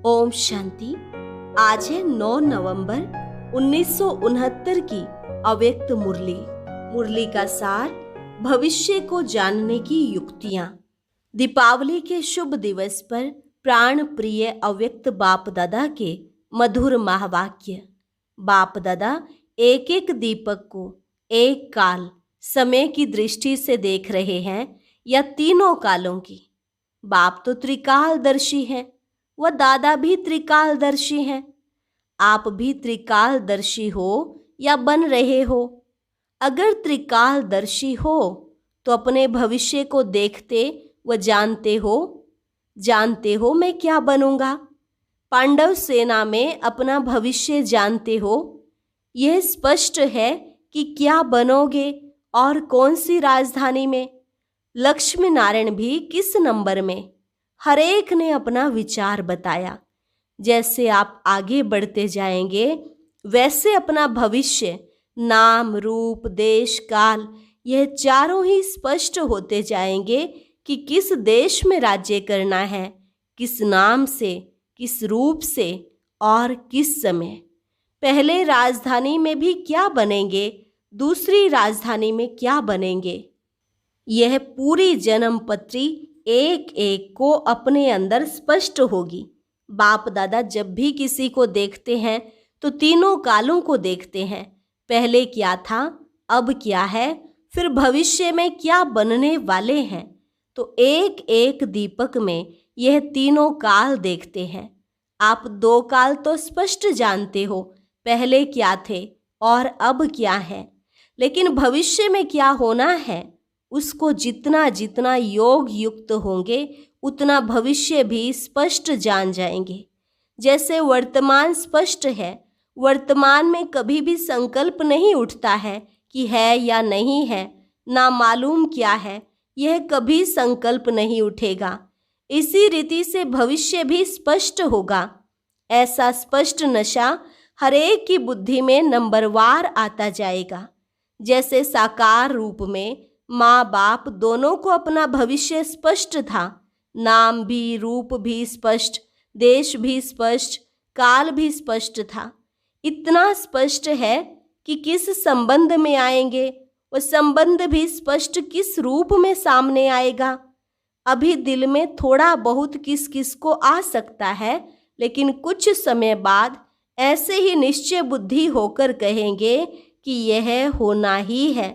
ओम शांति। आज है 9 नवंबर 1969 की अव्यक्त मुरली। मुरली का सार, भविष्य को जानने की युक्तियां। दीपावली के शुभ दिवस पर प्राण प्रिय अव्यक्त बाप दादा के मधुर महावाक्य। बाप दादा एक एक दीपक को एक काल समय की दृष्टि से देख रहे हैं या तीनों कालों की। बाप तो त्रिकालदर्शी हैं, वह दादा भी त्रिकालदर्शी हैं। आप भी त्रिकालदर्शी हो या बन रहे हो। अगर त्रिकालदर्शी हो तो अपने भविष्य को देखते व जानते हो मैं क्या बनूंगा। पांडव सेना में अपना भविष्य जानते हो। यह स्पष्ट है कि क्या बनोगे और कौन सी राजधानी में। लक्ष्मी नारायण भी किस नंबर में, हर एक ने अपना विचार बताया। जैसे आप आगे बढ़ते जाएंगे वैसे अपना भविष्य, नाम, रूप, देश, काल, यह चारों ही स्पष्ट होते जाएंगे कि किस देश में राज्य करना है, किस नाम से, किस रूप से और किस समय। पहले राजधानी में भी क्या बनेंगे, दूसरी राजधानी में क्या बनेंगे। यह पूरी जन्म पत्री एक एक को अपने अंदर स्पष्ट होगी। बाप दादा जब भी किसी को देखते हैं तो तीनों कालों को देखते हैं। पहले क्या था, अब क्या है, फिर भविष्य में क्या बनने वाले हैं। तो एक एक दीपक में यह तीनों काल देखते हैं। आप 2 काल तो स्पष्ट जानते हो, पहले क्या थे और अब क्या है। लेकिन भविष्य में क्या होना है, उसको जितना जितना योग युक्त होंगे उतना भविष्य भी स्पष्ट जान जाएंगे। जैसे वर्तमान स्पष्ट है, वर्तमान में कभी भी संकल्प नहीं उठता है कि है या नहीं है, ना मालूम क्या है, यह कभी संकल्प नहीं उठेगा। इसी रीति से भविष्य भी स्पष्ट होगा। ऐसा स्पष्ट नशा हर एक की बुद्धि में नंबरवार आता जाएगा। जैसे साकार रूप में माँ बाप दोनों को अपना भविष्य स्पष्ट था। नाम भी, रूप भी स्पष्ट, देश भी स्पष्ट, काल भी स्पष्ट था। इतना स्पष्ट है कि किस संबंध में आएंगे, वह संबंध भी स्पष्ट किस रूप में सामने आएगा। अभी दिल में थोड़ा बहुत किस किस को आ सकता है, लेकिन कुछ समय बाद ऐसे ही निश्चय बुद्धि होकर कहेंगे कि यह होना ही है।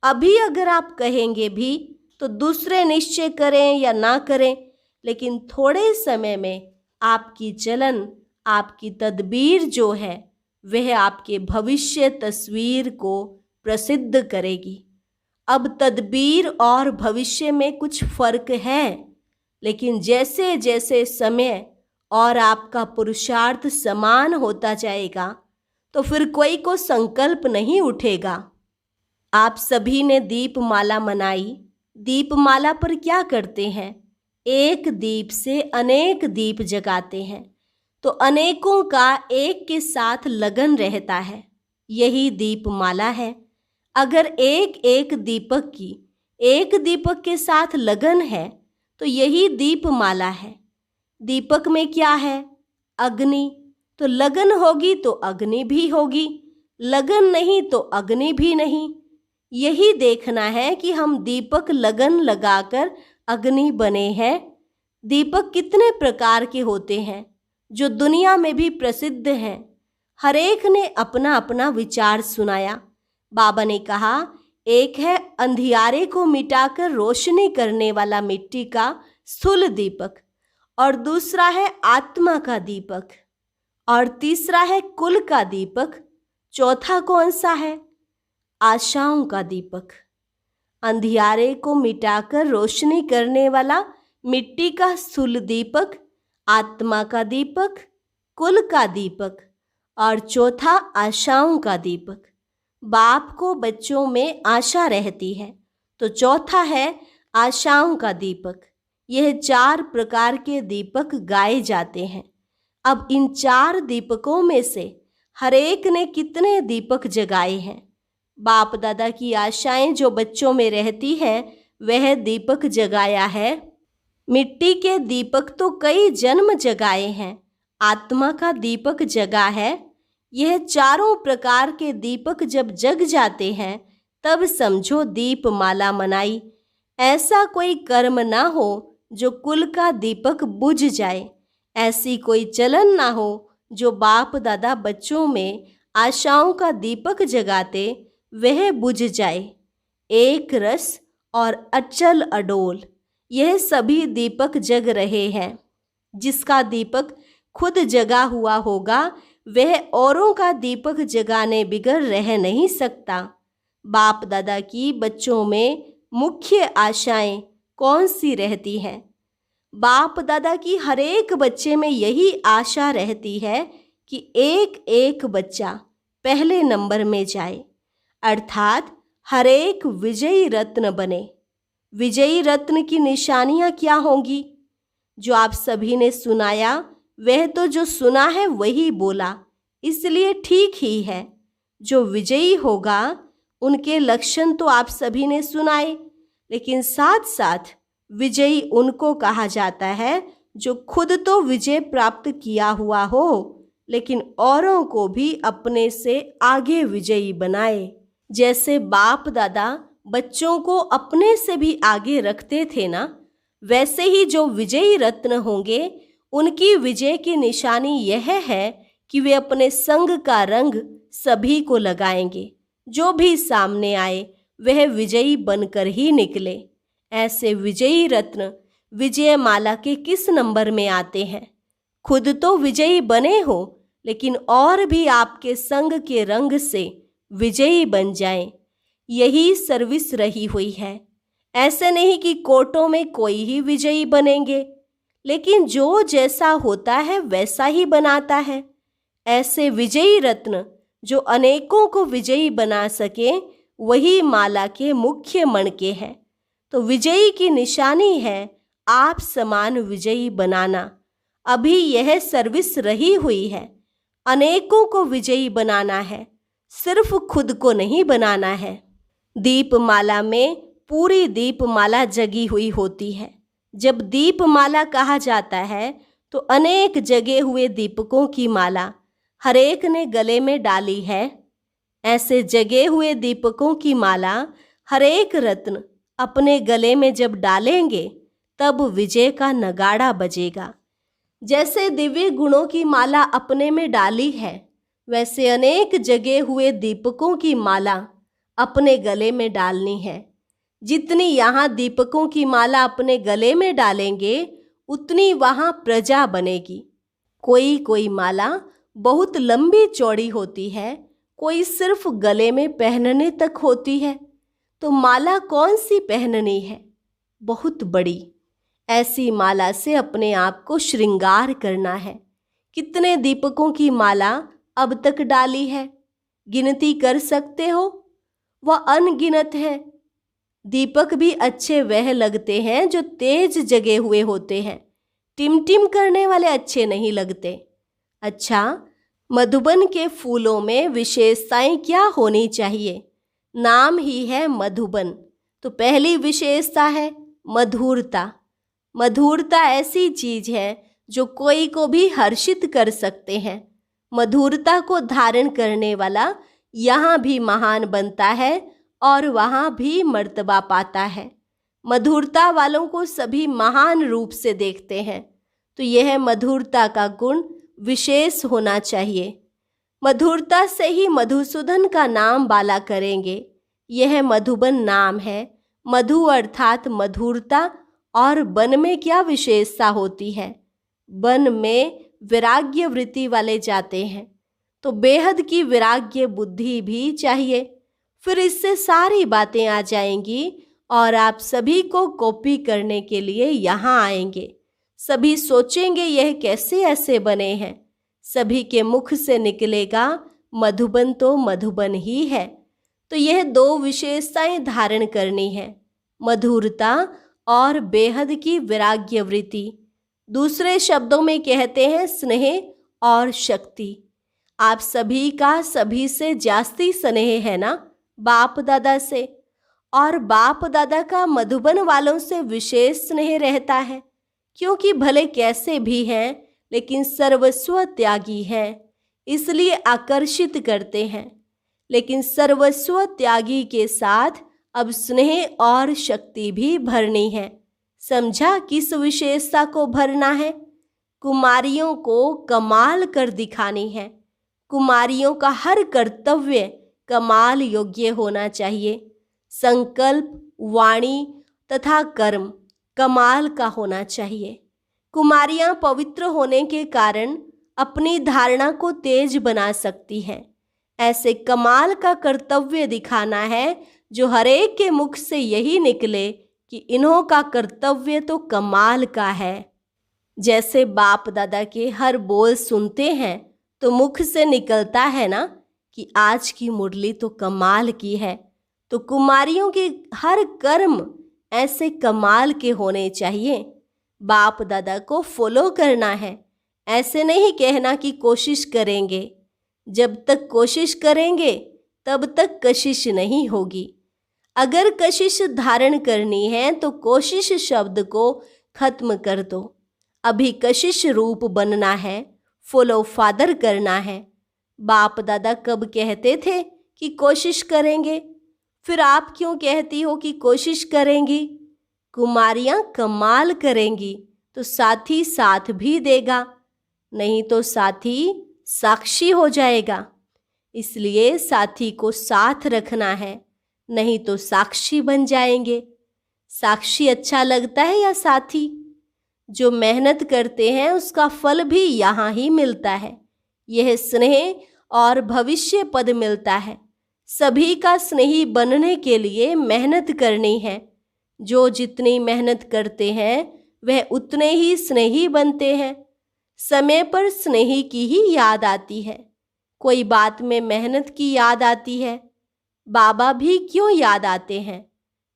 अभी अगर आप कहेंगे भी तो दूसरे निश्चय करें या ना करें, लेकिन थोड़े समय में आपकी चलन, आपकी तदबीर जो है वह आपके भविष्य तस्वीर को प्रसिद्ध करेगी। अब तदबीर और भविष्य में कुछ फर्क है, लेकिन जैसे जैसे समय और आपका पुरुषार्थ समान होता जाएगा तो फिर कोई को संकल्प नहीं उठेगा। आप सभी ने दीपमाला मनाई। दीपमाला पर क्या करते हैं, एक दीप से अनेक दीप जगाते हैं, तो अनेकों का एक के साथ लगन रहता है। यही दीपमाला है। अगर एक एक दीपक की एक दीपक के साथ लगन है तो यही दीपमाला है। दीपक में क्या है, अग्नि, तो लगन होगी तो अग्नि भी होगी, लगन नहीं तो अग्नि भी नहीं। यही देखना है कि हम दीपक लगन लगाकर अग्नि बने हैं। दीपक कितने प्रकार के होते हैं जो दुनिया में भी प्रसिद्ध हैं। हर एक ने अपना अपना विचार सुनाया। बाबा ने कहा, एक है अंधियारे को मिटाकर रोशनी करने वाला मिट्टी का स्थूल दीपक, और दूसरा है आत्मा का दीपक, और तीसरा है कुल का दीपक, चौथा कौन सा है, आशाओं का दीपक। अंधियारे को मिटाकर रोशनी करने वाला मिट्टी का स्थूल दीपक, आत्मा का दीपक, कुल का दीपक, और चौथा आशाओं का दीपक। बाप को बच्चों में आशा रहती है, तो चौथा है आशाओं का दीपक। यह 4 प्रकार के दीपक गाए जाते हैं। अब इन 4 दीपकों में से हर एक ने कितने दीपक जगाए हैं। बाप दादा की आशाएं जो बच्चों में रहती है वह दीपक जगाया है। मिट्टी के दीपक तो कई जन्म जगाए हैं, आत्मा का दीपक जगा है। यह चारों प्रकार के दीपक जब जग जाते हैं तब समझो दीपमाला मनाई। ऐसा कोई कर्म ना हो जो कुल का दीपक बुझ जाए। ऐसी कोई चलन ना हो जो बाप दादा बच्चों में आशाओं का दीपक जगाते वह बुझ जाए। एक रस और अचल अडोल यह सभी दीपक जग रहे हैं। जिसका दीपक खुद जगा हुआ होगा वह औरों का दीपक जगाने बिगर रह नहीं सकता। बाप दादा की बच्चों में मुख्य आशाएं कौन सी रहती हैं? बाप दादा की हर एक बच्चे में यही आशा रहती है कि एक एक बच्चा पहले नंबर में जाए, अर्थात हर एक विजयी रत्न बने। विजयी रत्न की निशानियां क्या होंगी? जो आप सभी ने सुनाया वह तो जो सुना है वही बोला, इसलिए ठीक ही है। जो विजयी होगा उनके लक्षण तो आप सभी ने सुनाए, लेकिन साथ साथ विजयी उनको कहा जाता है जो खुद तो विजय प्राप्त किया हुआ हो लेकिन औरों को भी अपने से आगे विजयी बनाए। जैसे बाप दादा बच्चों को अपने से भी आगे रखते थे ना, वैसे ही जो विजयी रत्न होंगे उनकी विजय की निशानी यह है कि वे अपने संग का रंग सभी को लगाएंगे। जो भी सामने आए वह विजयी बनकर ही निकले। ऐसे विजयी रत्न विजय माला के किस नंबर में आते हैं? खुद तो विजयी बने हो लेकिन और भी आपके संग के रंग से विजयी बन जाएं। यही सर्विस रही हुई है। ऐसे नहीं कि कोर्टों में कोई ही विजयी बनेंगे, लेकिन जो जैसा होता है वैसा ही बनाता है। ऐसे विजयी रत्न जो अनेकों को विजयी बना सके वही माला के मुख्य मणके हैं। तो विजयी की निशानी है आप समान विजयी बनाना। अभी यह सर्विस रही हुई है। अनेकों को विजयी बनाना है, सिर्फ खुद को नहीं बनाना है। दीपमाला में पूरी दीपमाला जगी हुई होती है। जब दीपमाला कहा जाता है तो अनेक जगे हुए दीपकों की माला हर एक ने गले में डाली है। ऐसे जगे हुए दीपकों की माला हर एक रत्न अपने गले में जब डालेंगे तब विजय का नगाड़ा बजेगा। जैसे दिव्य गुणों की माला अपने में डाली है, वैसे अनेक जगे हुए दीपकों की माला अपने गले में डालनी है। जितनी यहाँ दीपकों की माला अपने गले में डालेंगे उतनी वहाँ प्रजा बनेगी। कोई कोई माला बहुत लंबी चौड़ी होती है, कोई सिर्फ गले में पहनने तक होती है। तो माला कौन सी पहननी है? बहुत बड़ी। ऐसी माला से अपने आप को श्रृंगार करना है। कितने दीपकों की माला अब तक डाली है? गिनती कर सकते हो? वह अनगिनत है। दीपक भी अच्छे वह लगते हैं जो तेज जगे हुए होते हैं। टिमटिम करने वाले अच्छे नहीं लगते। अच्छा, मधुबन के फूलों में विशेषताएं क्या होनी चाहिए? नाम ही है मधुबन, तो पहली विशेषता है मधुरता। मधुरता ऐसी चीज है जो कोई को भी हर्षित कर सकते हैं। मधुरता को धारण करने वाला यहाँ भी महान बनता है और वहाँ भी मर्तबा पाता है। मधुरता वालों को सभी महान रूप से देखते हैं। तो यह मधुरता का गुण विशेष होना चाहिए। मधुरता से ही मधुसूदन का नाम बाला करेंगे। यह मधुबन नाम है। मधु अर्थात मधुरता। और बन में क्या विशेषता होती है? बन में वैराग्य वृत्ति वाले जाते हैं, तो बेहद की वैराग्य बुद्धि भी चाहिए। फिर इससे सारी बातें आ जाएंगी और आप सभी को कॉपी करने के लिए यहाँ आएंगे। सभी सोचेंगे यह कैसे ऐसे बने हैं। सभी के मुख से निकलेगा मधुबन तो मधुबन ही है। तो यह दो विशेषताएं धारण करनी है, मधुरता और बेहद की वैराग्य वृत्ति। दूसरे शब्दों में कहते हैं स्नेह और शक्ति। आप सभी का सभी से जास्ती स्नेह है ना बाप दादा से, और बाप दादा का मधुबन वालों से विशेष स्नेह रहता है, क्योंकि भले कैसे भी हैं लेकिन सर्वस्व त्यागी हैं, इसलिए आकर्षित करते हैं। लेकिन सर्वस्व त्यागी के साथ अब स्नेह और शक्ति भी भरनी है। समझा किस विशेषता को भरना है? कुमारियों को कमाल कर दिखानी है। कुमारियों का हर कर्तव्य कमाल योग्य होना चाहिए। संकल्प, वाणी तथा कर्म कमाल का होना चाहिए। कुमारियां पवित्र होने के कारण अपनी धारणा को तेज बना सकती हैं। ऐसे कमाल का कर्तव्य दिखाना है जो हरेक के मुख से यही निकले कि इन्हों का कर्तव्य तो कमाल का है। जैसे बाप दादा के हर बोल सुनते हैं तो मुख से निकलता है ना कि आज की मुरली तो कमाल की है। तो कुमारियों के हर कर्म ऐसे कमाल के होने चाहिए। बाप दादा को फॉलो करना है। ऐसे नहीं कहना कि कोशिश करेंगे। जब तक कोशिश करेंगे तब तक कशिश नहीं होगी। अगर कशिश धारण करनी है तो कोशिश शब्द को खत्म कर दो। अभी कशिश रूप बनना है, फॉलो फादर करना है। बाप दादा कब कहते थे कि कोशिश करेंगे? फिर आप क्यों कहती हो कि कोशिश करेंगी? कुमारियां कमाल करेंगी तो साथी साथ भी देगा, नहीं तो साथी साक्षी हो जाएगा। इसलिए साथी को साथ रखना है, नहीं तो साक्षी बन जाएंगे। साक्षी अच्छा लगता है या साथी? जो मेहनत करते हैं उसका फल भी यहाँ ही मिलता है। यह स्नेह और भविष्य पद मिलता है। सभी का स्नेही बनने के लिए मेहनत करनी है। जो जितनी मेहनत करते हैं वह उतने ही स्नेही बनते हैं। समय पर स्नेही की ही याद आती है। कोई बात में मेहनत की याद आती है। बाबा भी क्यों याद आते हैं?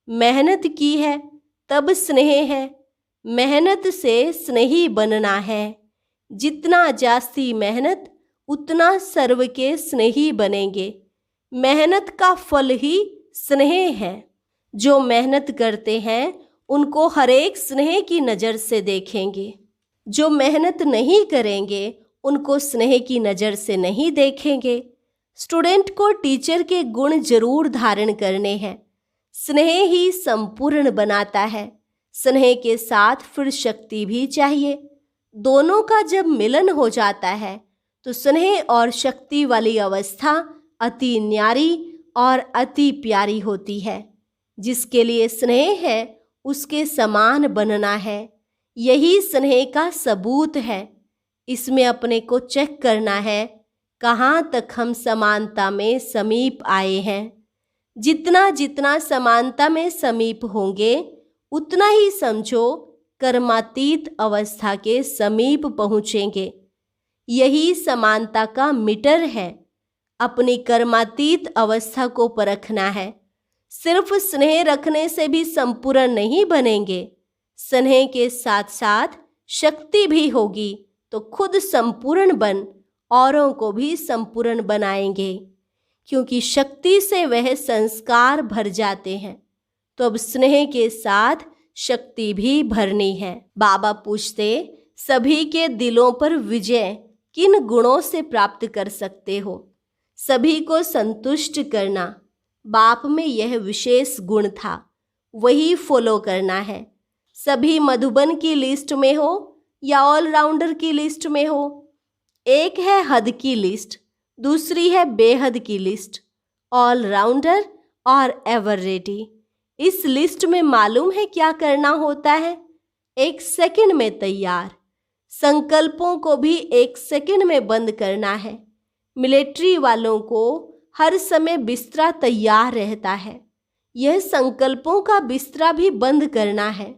मेहनत की है तब स्नेह है। मेहनत से स्नेही बनना है। जितना जास्ती मेहनत उतना सर्व के स्नेही बनेंगे। मेहनत का फल ही स्नेह है। जो मेहनत करते हैं उनको हरेक स्नेह की नज़र से देखेंगे। जो मेहनत नहीं करेंगे उनको स्नेह की नज़र से नहीं देखेंगे। स्टूडेंट को टीचर के गुण जरूर धारण करने हैं। स्नेह ही संपूर्ण बनाता है। स्नेह के साथ फिर शक्ति भी चाहिए। दोनों का जब मिलन हो जाता है तो स्नेह और शक्ति वाली अवस्था अति न्यारी और अति प्यारी होती है। जिसके लिए स्नेह है उसके समान बनना है। यही स्नेह का सबूत है। इसमें अपने को चेक करना है कहाँ तक हम समानता में समीप आए हैं। जितना जितना समानता में समीप होंगे उतना ही समझो कर्मातीत अवस्था के समीप पहुँचेंगे। यही समानता का मीटर है। अपनी कर्मातीत अवस्था को परखना है। सिर्फ स्नेह रखने से भी संपूर्ण नहीं बनेंगे। स्नेह के साथ साथ शक्ति भी होगी तो खुद संपूर्ण बन औरों को भी संपूर्ण बनाएंगे। क्योंकि शक्ति से वह संस्कार भर जाते हैं। तो अब स्नेह के साथ शक्ति भी भरनी है। बाबा पूछते, सभी के दिलों पर विजय किन गुणों से प्राप्त कर सकते हो? सभी को संतुष्ट करना। बाप में यह विशेष गुण था, वही फॉलो करना है। सभी मधुबन की लिस्ट में हो या ऑलराउंडर की लिस्ट में हो। एक है हद की लिस्ट, दूसरी है बेहद की लिस्ट। ऑलराउंडर और एवर रेडी। इस लिस्ट में मालूम है क्या करना होता है? 1 सेकंड में तैयार। संकल्पों को भी 1 सेकंड में बंद करना है। मिलिट्री वालों को हर समय बिस्तरा तैयार रहता है। यह संकल्पों का बिस्तरा भी बंद करना है।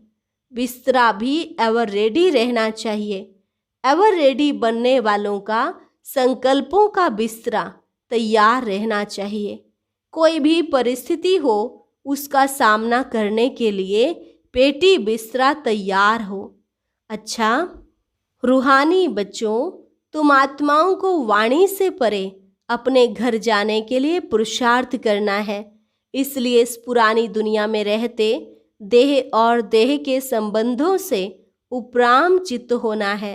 बिस्तरा भी एवर रेडी रहना चाहिए। एवर रेडी बनने वालों का संकल्पों का बिस्तरा तैयार रहना चाहिए। कोई भी परिस्थिति हो उसका सामना करने के लिए पेटी बिस्तरा तैयार हो। अच्छा रूहानी बच्चों, तुम आत्माओं को वाणी से परे अपने घर जाने के लिए पुरुषार्थ करना है। इसलिए इस पुरानी दुनिया में रहते देह और देह के संबंधों से उपराम चित्त होना है।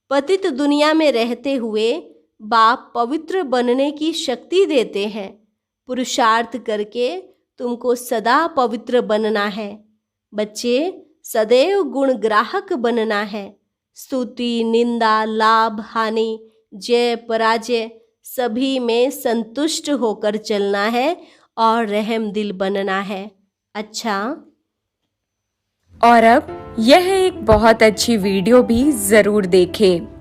पतित दुनिया में रहते हुए बाप पवित्र बनने की शक्ति देते हैं। पुरुषार्थ करके तुमको सदा पवित्र बनना है। बच्चे, सदैव गुण ग्राहक बनना है। स्तुति, निंदा, लाभ, हानि, जय, पराजय सभी में संतुष्ट होकर चलना है और रहम दिल बनना है। अच्छा, और अब यह एक बहुत अच्छी वीडियो भी जरूर देखें।